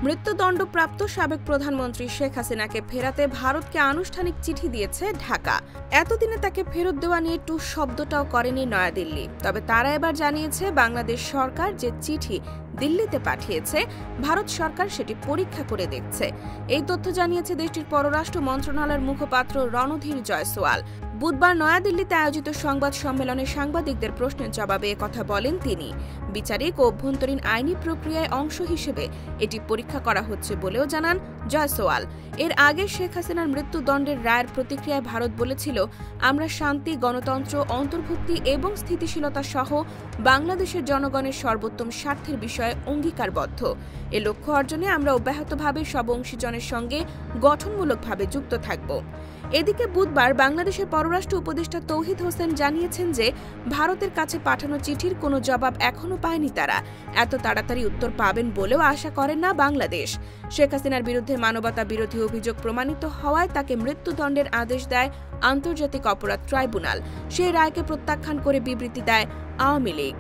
মৃত্যুদণ্ডপ্রাপ্ত সাবেক প্রধানমন্ত্রী শেখ হাসিনাকে ফেরাতে ভারতকে আনুষ্ঠানিক চিঠি দিয়েছে ঢাকা। এতদিনে তাকে ফেরত দেওয়া নিয়ে টু শব্দটাও করেনি নয়াদিল্লি। তবে তারা এবার জানিয়েছে বাংলাদেশ সরকার যে চিঠি দিল্লিতে পাঠিয়েছে ভারত সরকার সেটি পরীক্ষা করে দেখছে। এই তথ্য জানিয়েছে দেশটির পররাষ্ট্র মন্ত্রণালয়ের মুখপাত্র রণধীর জয়সওয়াল। বুধবার নয়াদিল্লিতে আয়োজিত সংবাদ সম্মেলনে সাংবাদিকদের প্রশ্নের জবাবে একথা বলেন তিনি। বিচারিক ও অভ্যন্তরীণ আইনি প্রক্রিয়ায় অংশ হিসেবে এটি পরীক্ষা করা হচ্ছে বলেও জানান জয়সওয়াল। এর আগে শেখ হাসিনার মৃত্যুদণ্ডের রায়ের প্রতিক্রিয়ায় ভারত বলেছিল, আমরা শান্তি, গণতন্ত্র, অন্তর্ভুক্তি এবং স্থিতিশীলতা সহ বাংলাদেশের জনগণের সর্বোত্তম স্বার্থের বিষয়ে অঙ্গীকারবদ্ধ। এ লক্ষ্য অর্জনে আমরা অব্যাহতভাবে সব অংশীজনের সঙ্গে গঠনমূলকভাবে যুক্ত থাকব। এদিকে বুধবার বাংলাদেশের পররাষ্ট্র উপদেষ্টা তৌহিদ হোসেন জানিয়েছেন যে ভারতের কাছে পাঠানো চিঠির কোনো জবাব এখনো পায়নি তারা। এত তাড়াতাড়ি উত্তর পাবেন বলেও আশা করেন না বাংলাদেশ। শেখ হাসিনার বিরুদ্ধে মানবতা বিরোধী অভিযোগ প্রমাণিত হওয়ায় তাকে মৃত্যুদণ্ডের আদেশ দেয় আন্তর্জাতিক অপরাধ ট্রাইব্যুনাল। সেই রায়কে প্রত্যাখ্যান করে বিবৃতি দেয় আওয়ামী লীগ।